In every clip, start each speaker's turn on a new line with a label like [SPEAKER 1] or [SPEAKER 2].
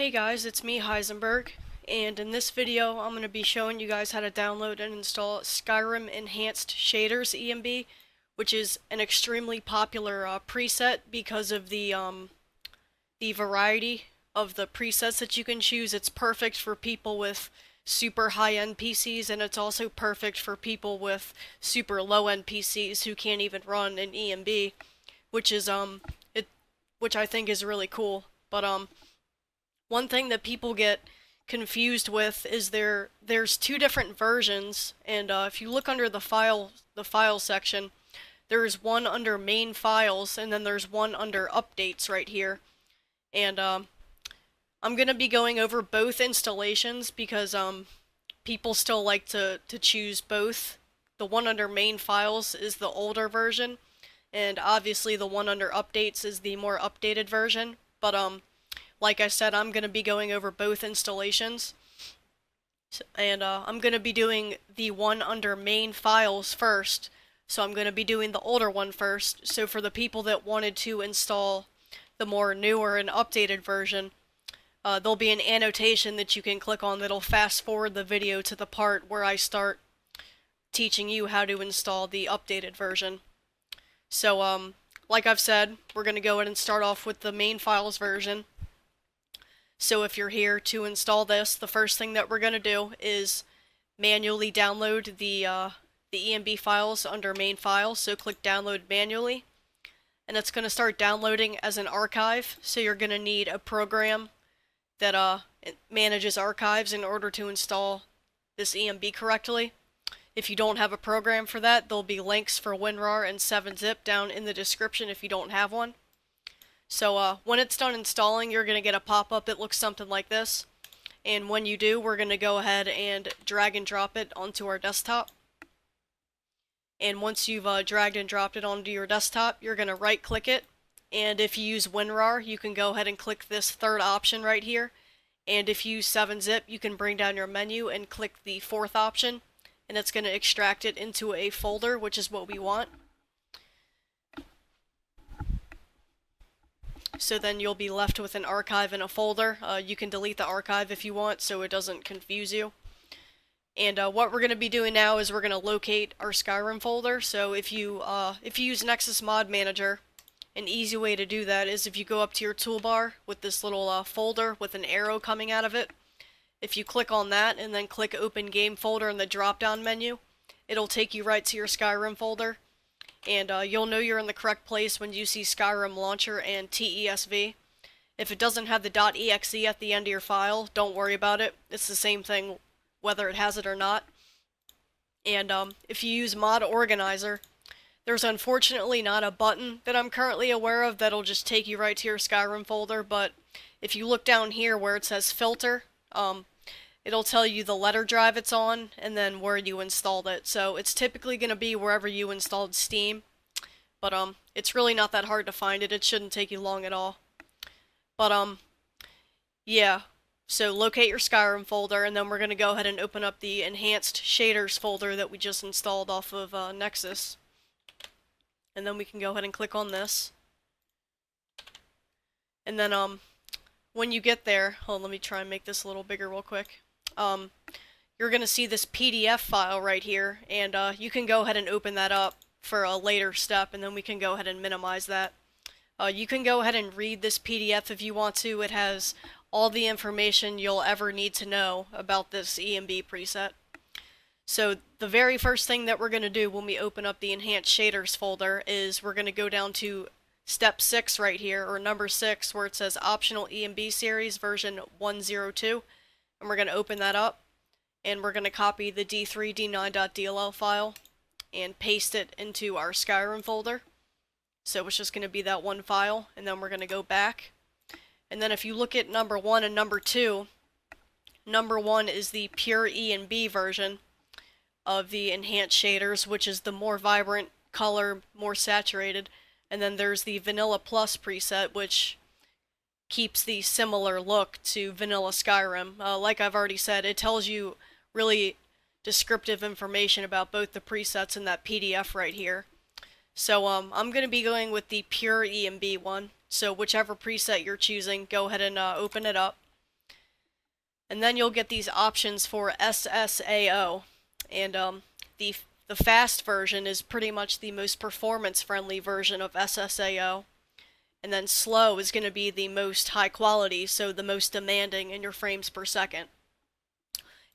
[SPEAKER 1] Hey guys, it's me, Heisenberg, and in this video I'm going to be showing you guys how to download and install Skyrim Enhanced Shaders ENB, which is an extremely popular preset because of the variety of the presets that you can choose. It's perfect for people with super high-end PCs, and it's also perfect for people with super low-end PCs who can't even run an ENB, which is which I think is really cool. But one thing that people get confused with is there's two different versions, and if you look under the file section, there's one under main files, and then there's one under updates right here. And I'm gonna be going over both installations because people still like to choose both. The one under main files is the older version, and obviously the one under updates is the more updated version. But like I said, I'm going to be going over both installations, and I'm going to be doing the one under main files first, so I'm going to be doing the older one first. So for the people that wanted to install the more newer and updated version, there'll be an annotation that you can click on that'll fast forward the video to the part where I start teaching you how to install the updated version. So like I've said, we're going to go ahead and start off with the main files version. So if you're here to install this, the first thing that we're going to do is manually download the ENB files under main files. So click download manually, and it's going to start downloading as an archive. So you're going to need a program that manages archives in order to install this ENB correctly. If you don't have a program for that, there'll be links for WinRAR and 7-Zip down in the description if you don't have one. So when it's done installing, you're going to get a pop-up that looks something like this. And when you do, we're going to go ahead and drag and drop it onto our desktop. And once you've dragged and dropped it onto your desktop, you're going to right-click it. And if you use WinRAR, you can go ahead and click this third option right here. And if you use 7-Zip, you can bring down your menu and click the fourth option. And it's going to extract it into a folder, which is what we want. So then you'll be left with an archive in a folder. You can delete the archive if you want, so it doesn't confuse you. And what we're going to be doing now is we're going to locate our Skyrim folder. So if you use Nexus Mod Manager, an easy way to do that is if you go up to your toolbar with this little folder with an arrow coming out of it. If you click on that and then click Open Game Folder in the drop-down menu, it'll take you right to your Skyrim folder. And you'll know you're in the correct place when you see Skyrim Launcher and TESV. If it doesn't have the .exe at the end of your file, don't worry about it. It's the same thing whether it has it or not. And if you use Mod Organizer, there's unfortunately not a button that I'm currently aware of that'll just take you right to your Skyrim folder, but if you look down here where it says Filter, it'll tell you the letter drive it's on, and then where you installed it. So it's typically going to be wherever you installed Steam. But it's really not that hard to find it. It shouldn't take you long at all. But yeah. So locate your Skyrim folder, and then we're going to go ahead and open up the Enhanced Shaders folder that we just installed off of Nexus. And then we can go ahead and click on this. And then when you get there, hold on, let me try and make this a little bigger real quick. You're going to see this PDF file right here, and you can go ahead and open that up for a later step, and then we can go ahead and minimize that. You can go ahead and read this PDF if you want to. It has all the information you'll ever need to know about this ENB preset. So the very first thing that we're going to do when we open up the Enhanced Shaders folder is we're going to go down to Step 6 right here, or number 6, where it says Optional ENB Series version 102. And we're going to open that up, and we're going to copy the d3d9.dll file and paste it into our Skyrim folder. So it's just going to be that one file, and then we're going to go back. And then if you look at number 1 and number 2, number 1 is the pure ENB version of the enhanced shaders, which is the more vibrant color, more saturated. And then there's the Vanilla Plus preset, which keeps the similar look to Vanilla Skyrim. Like I've already said, it tells you really descriptive information about both the presets in that PDF right here. So I'm going to be going with the pure ENB one. So whichever preset you're choosing, go ahead and open it up. And then you'll get these options for SSAO. And the fast version is pretty much the most performance-friendly version of SSAO. And then slow is going to be the most high quality, so the most demanding in your frames per second.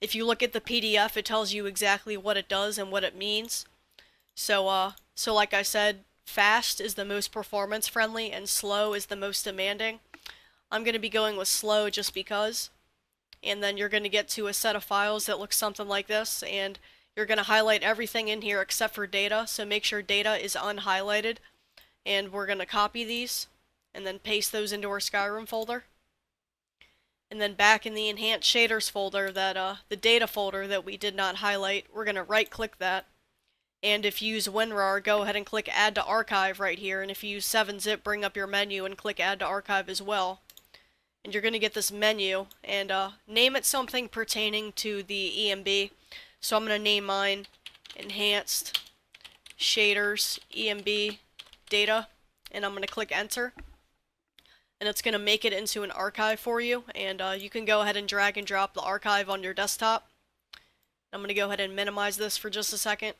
[SPEAKER 1] If you look at the PDF, it tells you exactly what it does and what it means. So like I said, fast is the most performance friendly and slow is the most demanding. I'm going to be going with slow just because. And then you're going to get to a set of files that looks something like this, and you're going to highlight everything in here except for data, so make sure data is unhighlighted. And we're going to copy these and then paste those into our Skyrim folder. And then back in the Enhanced Shaders folder, the data folder that we did not highlight, we're going to right-click that. And if you use WinRAR, go ahead and click Add to Archive right here. And if you use 7-Zip, bring up your menu and click Add to Archive as well. And you're going to get this menu, and name it something pertaining to the EMB. So I'm going to name mine Enhanced Shaders EMB Data, and I'm going to click Enter. And it's going to make it into an archive for you, and you can go ahead and drag and drop the archive on your desktop. I'm going to go ahead and minimize this for just a second.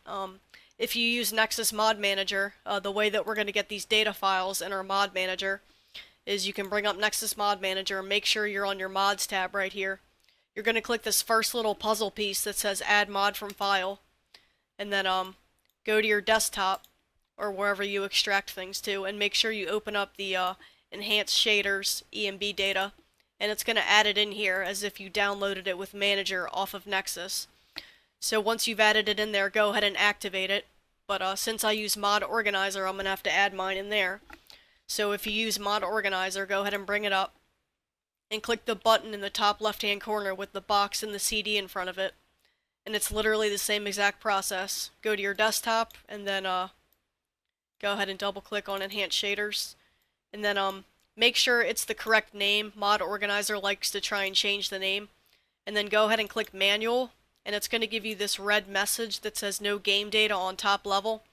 [SPEAKER 1] If you use Nexus Mod Manager, the way that we're going to get these data files in our Mod Manager is you can bring up Nexus Mod Manager and make sure you're on your Mods tab right here. You're going to click this first little puzzle piece that says Add Mod from File, and then go to your desktop or wherever you extract things to, and make sure you open up the Enhanced Shaders EMB data, and it's going to add it in here as if you downloaded it with Manager off of Nexus. So once you've added it in there, go ahead and activate it. But since I use Mod Organizer, I'm going to have to add mine in there. So if you use Mod Organizer, go ahead and bring it up and click the button in the top left-hand corner with the box and the CD in front of it. And it's literally the same exact process. Go to your desktop and then go ahead and double-click on Enhanced Shaders. And then make sure it's the correct name. Mod Organizer likes to try and change the name. And then go ahead and click Manual, and it's going to give you this red message that says no game data on top level.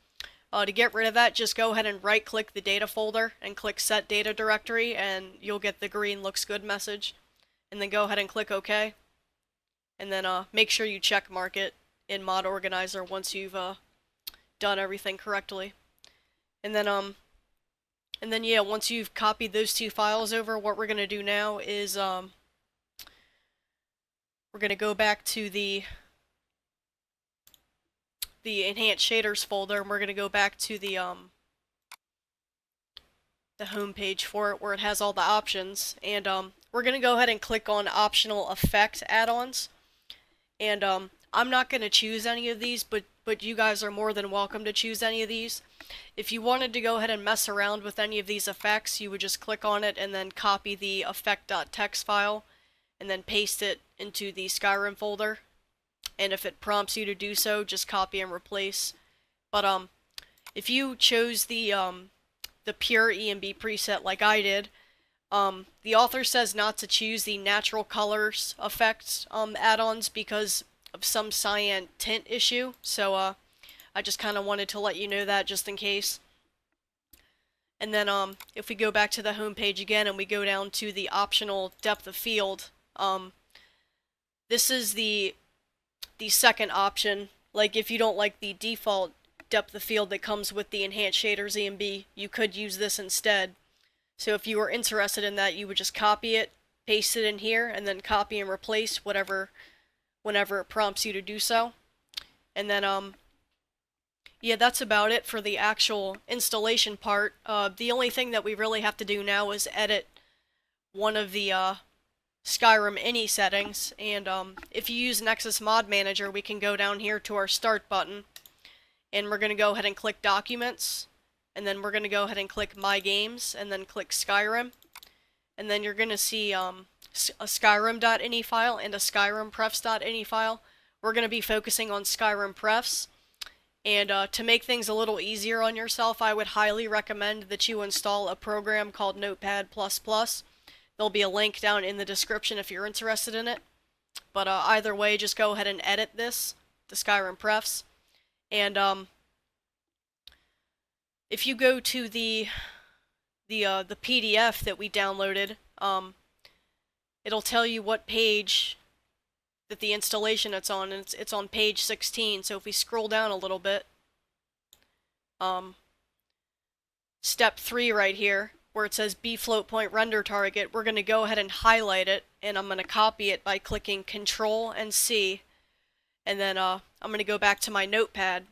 [SPEAKER 1] To get rid of that, just go ahead and right-click the data folder and click Set Data Directory, and you'll get the green looks good message. And then go ahead and click OK. And then make sure you check mark it in Mod Organizer once you've done everything correctly. And then yeah, once you've copied those two files over, what we're going to do now is we're going to go back to the Enhanced Shaders folder, and we're going to go back to the home page for it where it has all the options, and we're going to go ahead and click on Optional Effect Add-ons. And I'm not going to choose any of these, but you guys are more than welcome to choose any of these. If you wanted to go ahead and mess around with any of these effects, you would just click on it and then copy the effect.txt file and then paste it into the Skyrim folder. And if it prompts you to do so, just copy and replace. But if you chose the pure EMB preset like I did, the author says not to choose the natural colors effects add-ons because of some cyan tint issue. So I just kind of wanted to let you know that just in case. And then if we go back to the home page again and we go down to the optional depth of field, this is the second option. Like if you don't like the default depth of field that comes with the Enhanced Shaders EMB, you could use this instead. So if you were interested in that, you would just copy it, paste it in here, and then copy and replace whenever it prompts you to do so. And then yeah, that's about it for the actual installation part. The only thing that we really have to do now is edit one of the Skyrim INI settings, and if you use Nexus Mod Manager, we can go down here to our Start button, and we're going to go ahead and click Documents, and then we're going to go ahead and click My Games, and then click Skyrim, and then you're going to see a Skyrim.ini file and a SkyrimPrefs.ini file. We're going to be focusing on Skyrim Prefs, and to make things a little easier on yourself, I would highly recommend that you install a program called Notepad++. There'll be a link down in the description if you're interested in it. But either way, just go ahead and edit this, the Skyrim Prefs. And if you go to the PDF that we downloaded, it'll tell you what page that the installation it's on, and it's on page 16. So if we scroll down a little bit, step 3 right here, where it says B float point render target, we're going to go ahead and highlight it, and I'm going to copy it by clicking Control and C, and then I'm going to go back to my notepad.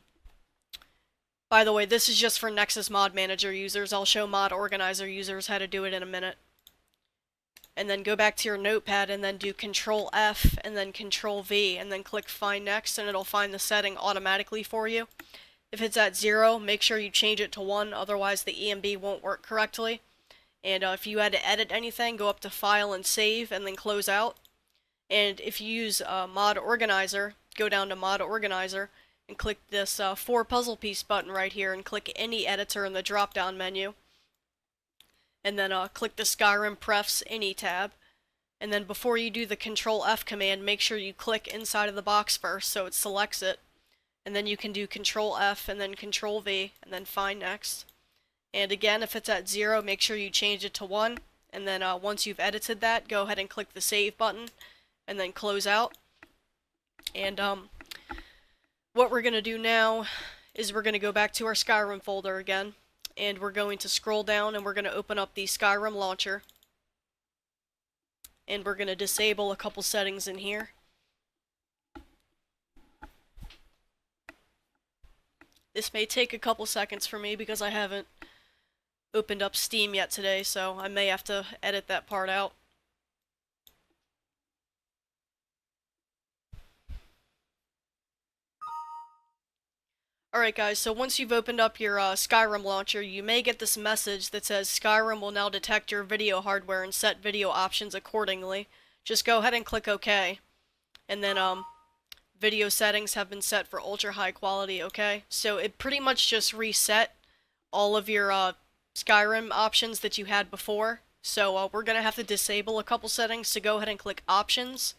[SPEAKER 1] By the way, this is just for Nexus Mod Manager users. I'll show Mod Organizer users how to do it in a minute. And then go back to your notepad and then do Control F and then Control V and then click Find Next, and it'll find the setting automatically for you. If it's at 0, make sure you change it to 1, otherwise the EMB won't work correctly. And if you had to edit anything, go up to File and Save and then close out. And if you use Mod Organizer, go down to Mod Organizer and click this 4 puzzle piece button right here and click any editor in the drop down menu. And then click the Skyrim Prefs Any tab. And then before you do the Control F command, make sure you click inside of the box first so it selects it. And then you can do Control F and then Control V and then Find Next. And again, if it's at 0, make sure you change it to 1. And then once you've edited that, go ahead and click the Save button and then close out. And what we're going to do now is we're going to go back to our Skyrim folder again. And we're going to scroll down and we're going to open up the Skyrim launcher. And we're going to disable a couple settings in here. This may take a couple seconds for me because I haven't opened up Steam yet today, so I may have to edit that part out. Alright guys, so once you've opened up your Skyrim launcher, you may get this message that says Skyrim will now detect your video hardware and set video options accordingly. Just go ahead and click OK. And then video settings have been set for ultra high quality, okay? So it pretty much just reset all of your Skyrim options that you had before. So we're going to have to disable a couple settings, so go ahead and click Options.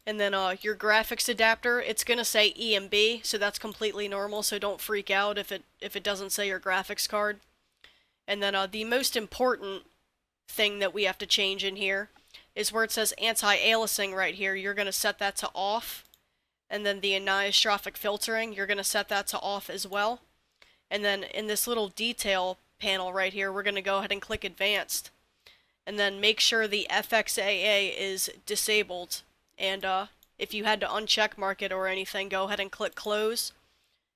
[SPEAKER 1] And then your graphics adapter, it's going to say EMB, so that's completely normal, so don't freak out if it doesn't say your graphics card. And then the most important thing that we have to change in here is where it says anti-aliasing right here. You're going to set that to off. And then the anisotropic filtering, you're going to set that to off as well. And then in this little detail panel right here, we're going to go ahead and click Advanced. And then make sure the FXAA is disabled. And if you had to uncheck mark it or anything, go ahead and click Close.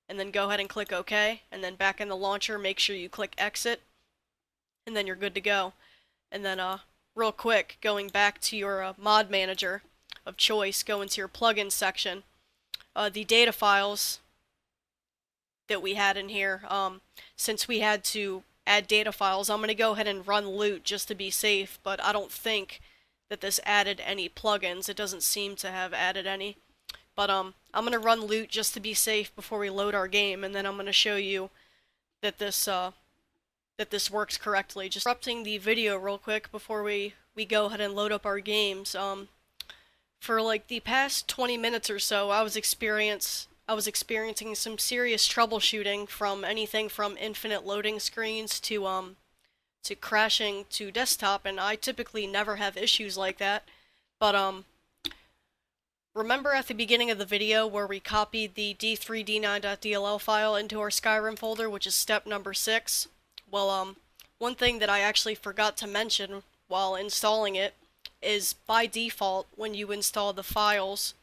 [SPEAKER 1] And then go ahead and click OK. And then back in the launcher, make sure you click Exit. And then you're good to go. And then real quick, going back to your mod manager of choice, go into your plugins section. The data files that we had in here, since we had to add data files, I'm going to go ahead and run loot just to be safe, but I don't think that this added any plugins. It doesn't seem to have added any. But I'm going to run loot just to be safe before we load our game, and then I'm going to show you that this works correctly. Just interrupting the video real quick before we go ahead and load up our games. For like the past 20 minutes or so, I was experiencing some serious troubleshooting, from anything from infinite loading screens to crashing to desktop, and I typically never have issues like that. But remember at the beginning of the video where we copied the d3d9.dll file into our Skyrim folder, which is step number 6? Well, one thing that I actually forgot to mention while installing it is, by default, when you install the files,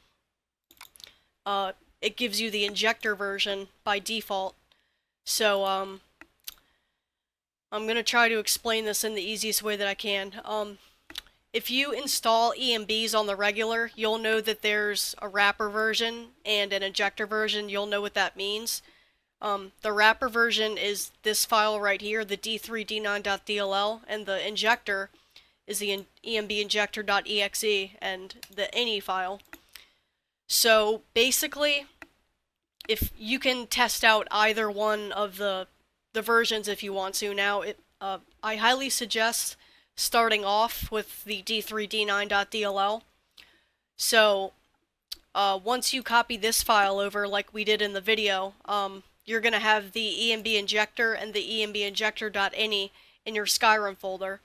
[SPEAKER 1] it gives you the injector version by default. So I'm going to try to explain this in the easiest way that I can. If you install EMBs on the regular, you'll know that there's a wrapper version and an injector version. You'll know what that means. The wrapper version is this file right here, the d3d9.dll, and the injector is the embinjector.exe and the ini file. So basically, if you can test out either one of the versions if you want to. Now, I highly suggest starting off with the d3d9.dll. So once you copy this file over like we did in the video, you're going to have the embinjector and the embinjector.ini in your Skyrim folder.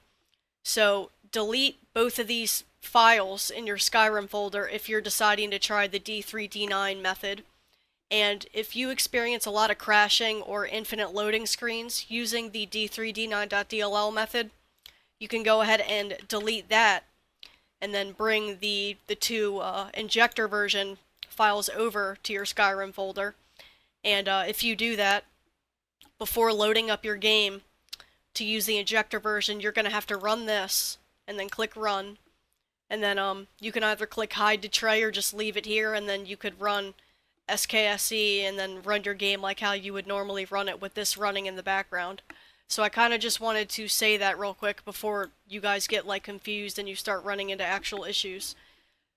[SPEAKER 1] So delete both of these files in your Skyrim folder if you're deciding to try the D3D9 method. And if you experience a lot of crashing or infinite loading screens using the D3D9.dll method, you can go ahead and delete that and then bring the two injector version files over to your Skyrim folder. And if you do that, before loading up your game to use the injector version, you're going to have to run this and then click run. And then you can either click hide to tray or just leave it here, and then you could run SKSE and then run your game like how you would normally run it with this running in the background. So I kind of just wanted to say that real quick before you guys get like confused and you start running into actual issues.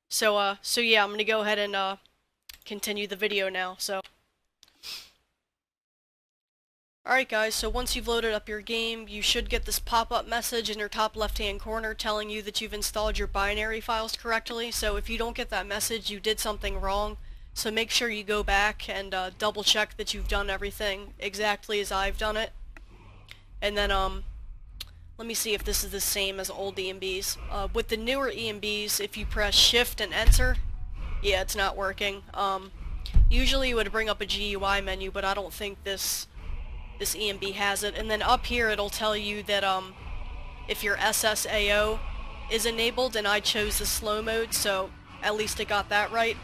[SPEAKER 1] So yeah, I'm going to go ahead and continue the video now. So alright guys, so once you've loaded up your game, you should get this pop-up message in your top left-hand corner telling you that you've installed your binary files correctly. So if you don't get that message, you did something wrong. So make sure you go back and double check that you've done everything exactly as I've done it. And then let me see if this is the same as old EMBs. With the newer EMBs, if you press shift and enter, yeah, it's not working. Usually it would bring up a GUI menu, but I don't think this EMB has it. And then up here it'll tell you that if your SSAO is enabled, and I chose the slow mode, so at least it got that right.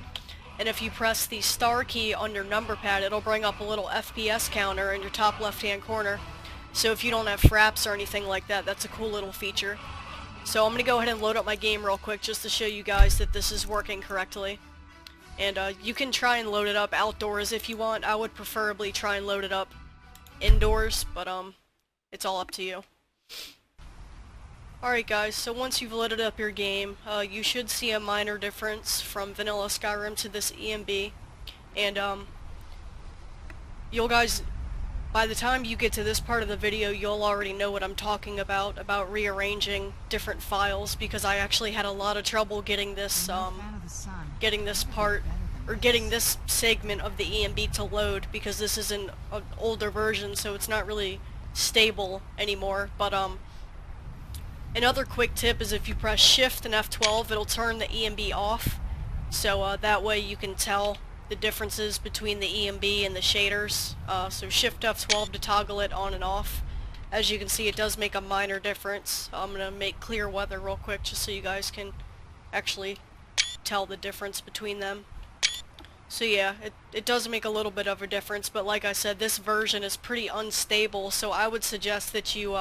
[SPEAKER 1] And if you press the star key on your number pad, it'll bring up a little FPS counter in your top left hand corner. So if you don't have fraps or anything like that, that's a cool little feature. So I'm going to go ahead and load up my game real quick just to show you guys that this is working correctly. And you can try and load it up outdoors if you want. I would preferably try and load it up indoors, but it's all up to you. Alright guys, so once you've loaded up your game, you should see a minor difference from vanilla Skyrim to this EMB. And you'll guys, by the time you get to this part of the video, you'll already know what I'm talking about rearranging different files, because I actually had a lot of trouble getting this part, or getting this segment of the EMB to load, because this is an older version, so it's not really stable anymore. But another quick tip is if you press shift and F12, it'll turn the EMB off, so that way you can tell the differences between the EMB and the shaders. So shift F12 to toggle it on and off. As you can see, it does make a minor difference. I'm gonna make clear weather real quick just so you guys can actually tell the difference between them. So yeah, it does make a little bit of a difference, but like I said, this version is pretty unstable, so I would suggest that you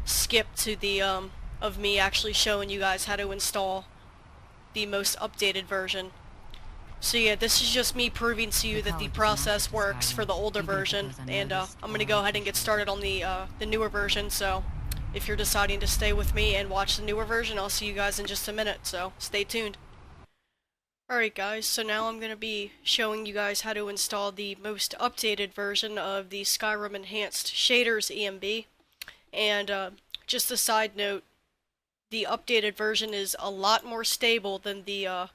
[SPEAKER 1] skip to the of me actually showing you guys how to install the most updated version. So yeah, this is just me proving to you that the process works for the older version, and I'm gonna go ahead and get started on the newer version. So if you're deciding to stay with me and watch the newer version, I'll see you guys in just a minute, so stay tuned. Alright guys, so now I'm going to be showing you guys how to install the most updated version of the Skyrim Enhanced Shaders EMB. And just a side note, the updated version is a lot more stable than the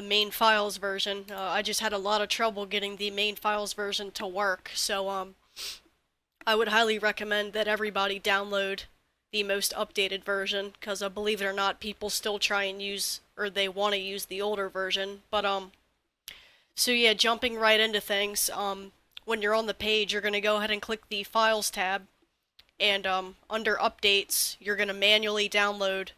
[SPEAKER 1] main files version. I just had a lot of trouble getting the main files version to work, so I would highly recommend that everybody download the most updated version, because believe it or not, people still try and use, or they want to use the older version. But so yeah, jumping right into things, when you're on the page, you're going to go ahead and click the Files tab, and under Updates, you're going to manually download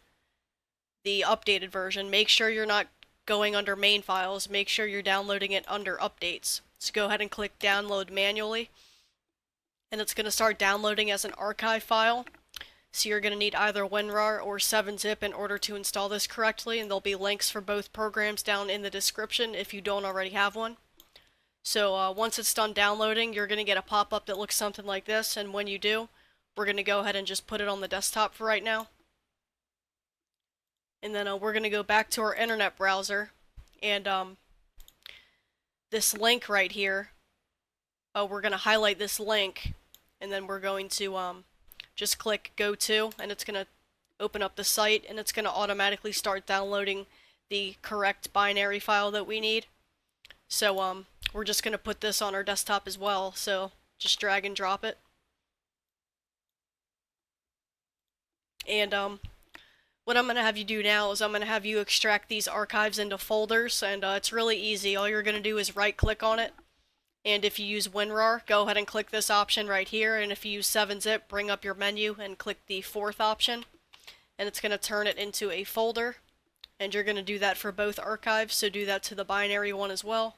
[SPEAKER 1] the updated version. Make sure you're not going under Main Files, make sure you're downloading it under Updates. So go ahead and click Download Manually, and it's going to start downloading as an archive file. So you're going to need either WinRAR or 7-zip in order to install this correctly, and there'll be links for both programs down in the description if you don't already have one. So once it's done downloading, you're going to get a pop-up that looks something like this, and when you do, we're going to go ahead and just put it on the desktop for right now. And then we're going to go back to our internet browser, and this link right here, we're going to highlight this link, and then we're going to just click Go To, and it's going to open up the site, and it's going to automatically start downloading the correct binary file that we need. So we're just going to put this on our desktop as well, so just drag and drop it. And what I'm going to have you do now is I'm going to have you extract these archives into folders, and it's really easy. All you're going to do is right click on it, and if you use WinRAR, go ahead and click this option right here, and if you use 7-zip, bring up your menu and click the fourth option, and it's going to turn it into a folder, and you're going to do that for both archives, so do that to the binary one as well.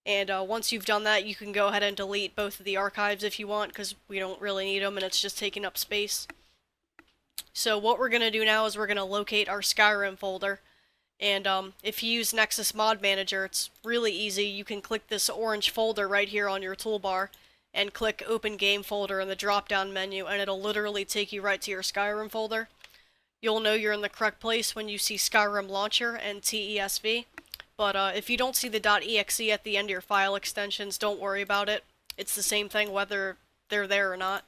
[SPEAKER 1] And once you've done that, you can go ahead and delete both of the archives if you want, because we don't really need them and it's just taking up space. So what we're going to do now is we're going to locate our Skyrim folder. And if you use Nexus Mod Manager, it's really easy. You can click this orange folder right here on your toolbar and click Open Game Folder in the drop-down menu, and it'll literally take you right to your Skyrim folder. You'll know you're in the correct place when you see Skyrim Launcher and TESV. But if you don't see the .exe at the end of your file extensions, don't worry about it. It's the same thing whether they're there or not.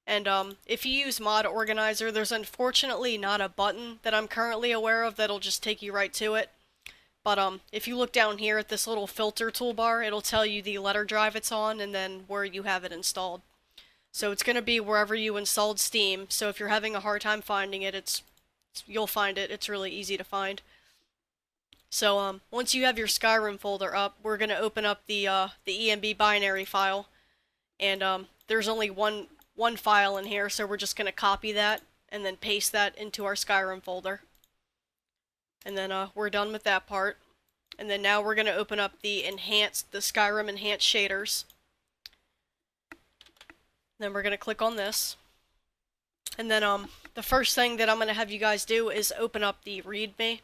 [SPEAKER 1] And if you use Mod Organizer, there's unfortunately not a button that I'm currently aware of that'll just take you right to it. But if you look down here at this little filter toolbar, it'll tell you the letter drive it's on and then where you have it installed. So it's going to be wherever you installed Steam, so if you're having a hard time finding it, you'll find it. It's really easy to find. So once you have your Skyrim folder up, we're going to open up the ENB binary file, and there's only one file in here, so we're just going to copy that and then paste that into our Skyrim folder. And then we're done with that part. And then now we're going to open up the Skyrim enhanced shaders. Then we're going to click on this. And then the first thing that I'm going to have you guys do is open up the README.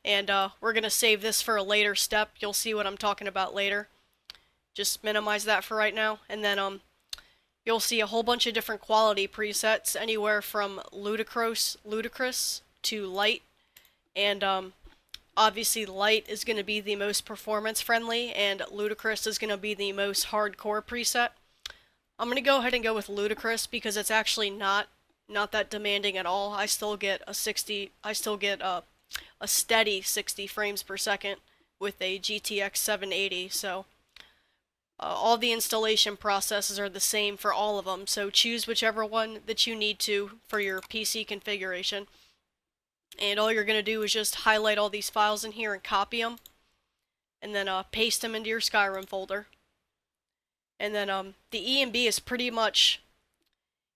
[SPEAKER 1] And we're going to save this for a later step. You'll see what I'm talking about later. Just minimize that for right now. And then you'll see a whole bunch of different quality presets, anywhere from ludicrous to light. And obviously light is going to be the most performance friendly, and ludicrous is going to be the most hardcore preset. I'm going to go ahead and go with ludicrous because it's actually not that demanding at all. I still get a steady 60 frames per second with a GTX 780, so all the installation processes are the same for all of them, so choose whichever one that you need to for your PC configuration. And all you're going to do is just highlight all these files in here and copy them, and then paste them into your Skyrim folder. And then the ENB is pretty much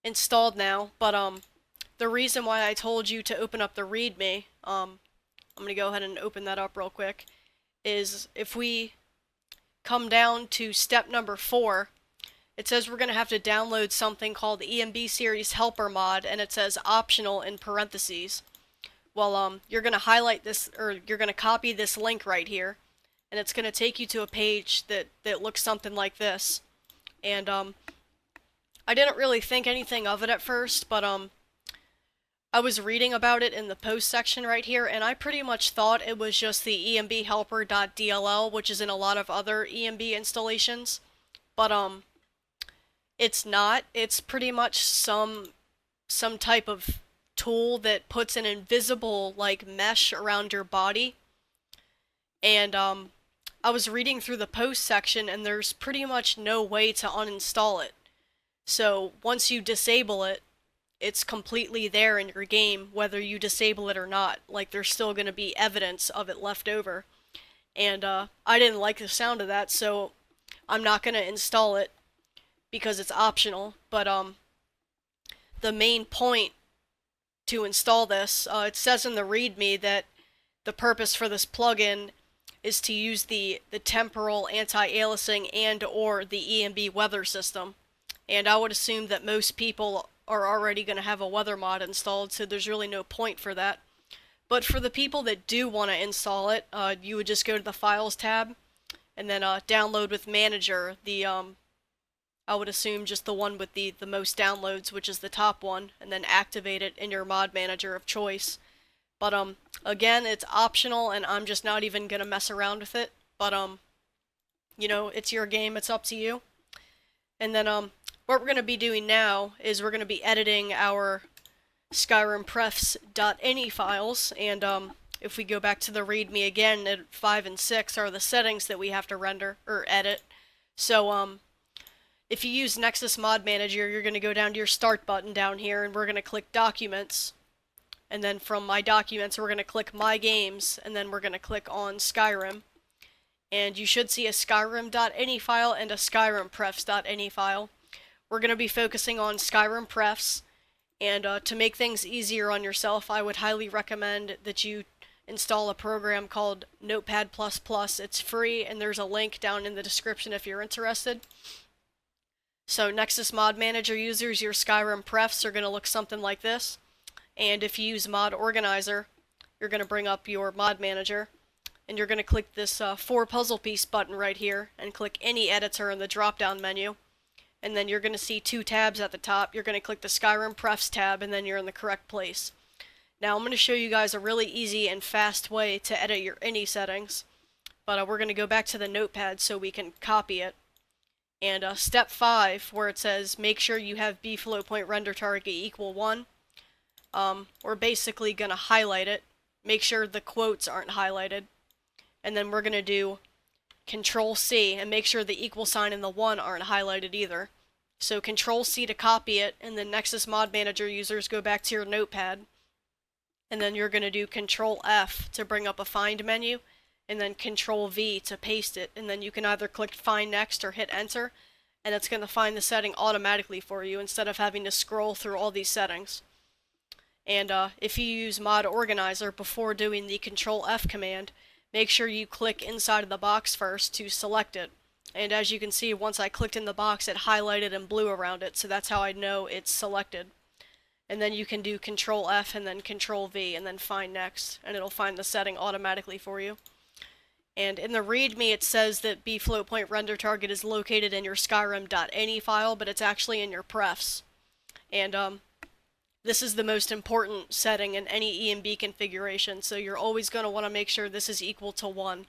[SPEAKER 1] installed now, but the reason why I told you to open up the README, I'm going to go ahead and open that up real quick, is if we come down to step number 4, it says we're going to have to download something called ENB Series Helper Mod, and it says optional in parentheses. Well, you're going to highlight this, or you're going to copy this link right here, and it's going to take you to a page that looks something like this. And I didn't really think anything of it at first, but I was reading about it in the post section right here, and I pretty much thought it was just the enbhelper.dll, which is in a lot of other ENB installations, but it's not. It's pretty much some type of tool that puts an invisible like mesh around your body. And I was reading through the post section, and there's pretty much no way to uninstall it. So once you disable it, it's completely there in your game, whether you disable it or not. Like, there's still going to be evidence of it left over. And I didn't like the sound of that, so I'm not going to install it because it's optional. But the main point to install this, it says in the README that the purpose for this plugin is to use the temporal anti-aliasing and or the ENB weather system. And I would assume that most people are already going to have a weather mod installed, so there's really no point for that. But for the people that do want to install it, you would just go to the Files tab, and then download with Manager, I would assume just the one with the most downloads, which is the top one, and then activate it in your mod manager of choice. But again, it's optional, and I'm just not even going to mess around with it. But you know, it's your game, it's up to you. And then what we're going to be doing now is we're going to be editing our Skyrim prefs.ini files, and if we go back to the README again, at 5 and 6 are the settings that we have to render or edit. So if you use Nexus Mod Manager, you're going to go down to your Start button down here, and we're going to click Documents. And then from My Documents, we're going to click My Games, and then we're going to click on Skyrim. And you should see a Skyrim.ini file and a SkyrimPrefs.ini file. We're going to be focusing on Skyrim Prefs, and to make things easier on yourself, I would highly recommend that you install a program called Notepad++. It's free, and there's a link down in the description if you're interested. So Nexus Mod Manager users, your Skyrim Prefs are going to look something like this. And if you use Mod Organizer, you're going to bring up your Mod Manager, and you're going to click this 4 puzzle piece button right here, and click any editor in the drop-down menu. And then you're going to see 2 tabs at the top. You're going to click the Skyrim Prefs tab, and then you're in the correct place. Now I'm going to show you guys a really easy and fast way to edit your ini settings. But we're going to go back to the notepad so we can copy it. And step 5, where it says make sure you have bfloat point render target equal 1, we're basically going to highlight it. Make sure the quotes aren't highlighted. And then we're going to do Control C and make sure the equal sign and the 1 aren't highlighted either. So Control C to copy it, and then Nexus Mod Manager users go back to your notepad. And then you're going to do Control F to bring up a find menu, and then Control V to paste it, and then you can either click Find Next or hit Enter, and it's going to find the setting automatically for you instead of having to scroll through all these settings. And if you use Mod Organizer before doing the Control F command, make sure you click inside of the box first to select it. And as you can see, once I clicked in the box, it highlighted in blue around it, so that's how I know it's selected. And then you can do Control F and then Control V and then Find Next, and it'll find the setting automatically for you. And in the README it says that bfloat point render target is located in your Skyrim.ini file, but it's actually in your prefs. And this is the most important setting in any ENB configuration, so you're always going to want to make sure this is equal to 1.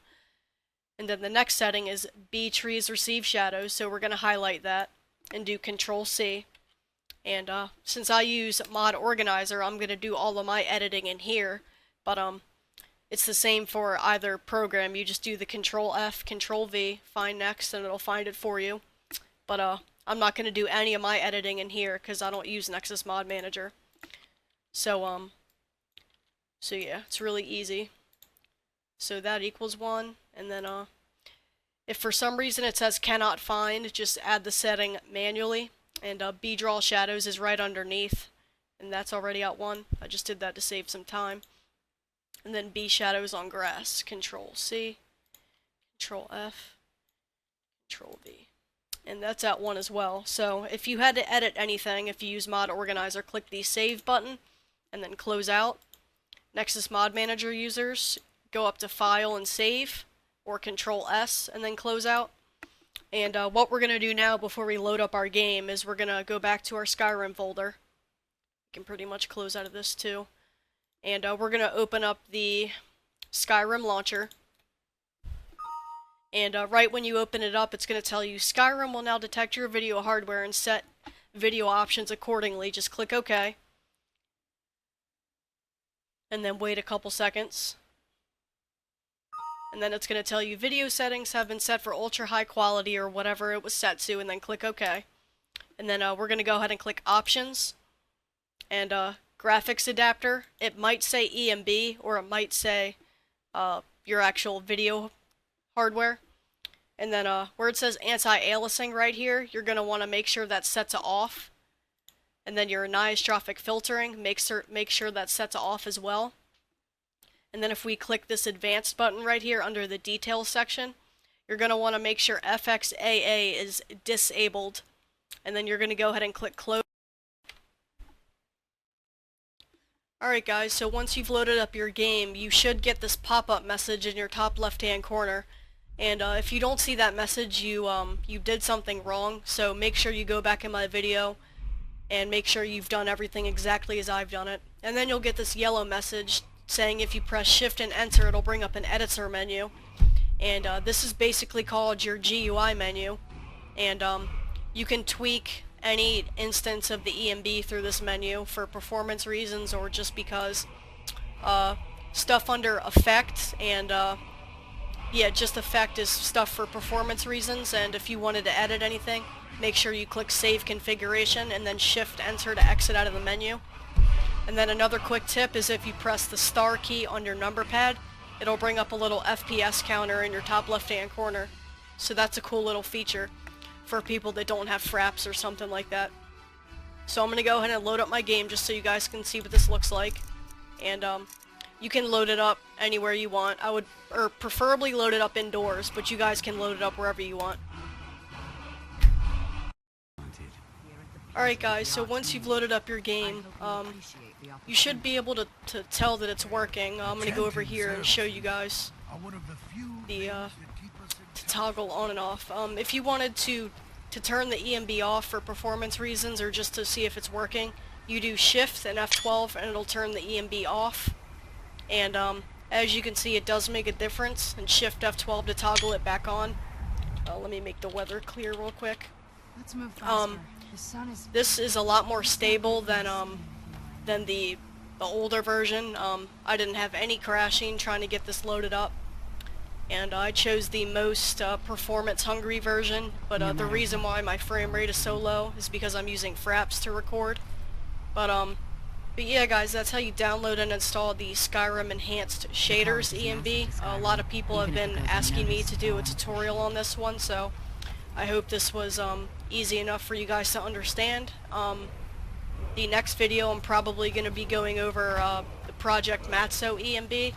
[SPEAKER 1] And then the next setting is btrees receive shadows, so we're going to highlight that and do Control C. And since I use Mod Organizer, I'm going to do all of my editing in here, but it's the same for either program. You just do the Control F, Control V, Find Next, and it'll find it for you. But I'm not going to do any of my editing in here because I don't use Nexus Mod Manager. So yeah, it's really easy. So that equals 1, and then if for some reason it says cannot find, just add the setting manually, and bdraw shadows is right underneath, and that's already at 1. I just did that to save some time. And then B shadows on grass, Control C, Control F, Control V. And that's at 1 as well. So if you had to edit anything, if you use Mod Organizer, click the Save button and then close out. Nexus Mod Manager users, go up to File and Save, or Control S and then close out. And what we're going to do now before we load up our game is we're going to go back to our Skyrim folder. We can pretty much close out of this too. And we're going to open up the Skyrim launcher. And right when you open it up, it's going to tell you Skyrim will now detect your video hardware and set video options accordingly. Just click OK. And then wait a couple seconds. And then it's going to tell you video settings have been set for ultra high quality or whatever it was set to, and then click OK. And then we're going to go ahead and click Options. And graphics adapter, it might say ENB or it might say your actual video hardware. And then where it says anti-aliasing right here, you're going to want to make sure that's set to off. And then your anisotropic filtering, make sure that's set to off as well. And then if we click this advanced button right here under the details section, you're going to want to make sure FXAA is disabled. And then you're going to go ahead and click close. Alright guys, so once you've loaded up your game, you should get this pop-up message in your top left-hand corner. And if you don't see that message, you did something wrong, so make sure you go back in my video and make sure you've done everything exactly as I've done it. And then you'll get this yellow message saying if you press Shift and Enter, it'll bring up an editor menu. And this is basically called your GUI menu. And you can tweak any instance of the ENB through this menu for performance reasons or just because stuff under Effect and yeah, just effect is stuff for performance reasons, and if you wanted to edit anything, make sure you click Save Configuration and then Shift Enter to exit out of the menu. And then another quick tip is if you press the star key on your number pad, it'll bring up a little FPS counter in your top left-hand corner. So that's a cool little feature for people that don't have fraps or something like that. So I'm going to go ahead and load up my game just so you guys can see what this looks like. And you can load it up anywhere you want. I would, or preferably load it up indoors, but you guys can load it up wherever you want. Alright guys, so once you've loaded up your game, you should be able to tell that it's working. I'm going to go over here and show you guys the to toggle on and off. If you wanted to turn the EMB off for performance reasons or just to see if it's working, you do Shift and F12 and it'll turn the EMB off. And as you can see, it does make a difference, and Shift F12 to toggle it back on. Let me make the weather clear real quick.
[SPEAKER 2] Let's move faster. The sun is
[SPEAKER 1] This is a lot more stable than the older version. I didn't have any crashing trying to get this loaded up, and I chose the most performance hungry version. But the reason why my frame rate is so low is because I'm using fraps to record. But yeah, guys, that's how you download and install the Skyrim Enhanced Shaders EMB. A lot of people have been asking me to do a tutorial on this one, so I hope this was easy enough for you guys to understand. The next video I'm probably going to be going over the Project Matzo EMB,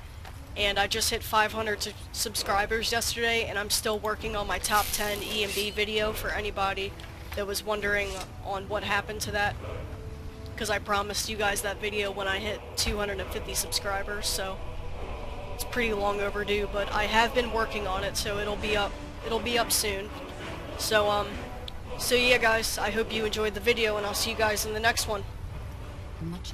[SPEAKER 1] and I just hit 500 subscribers yesterday, and I'm still working on my top 10 EMB video for anybody that was wondering on what happened to that, because I promised you guys that video when I hit 250 subscribers, so it's pretty long overdue, but I have been working on it, so it'll be up soon. So yeah guys, I hope you enjoyed the video, and I'll see you guys in the next one.
[SPEAKER 2] much.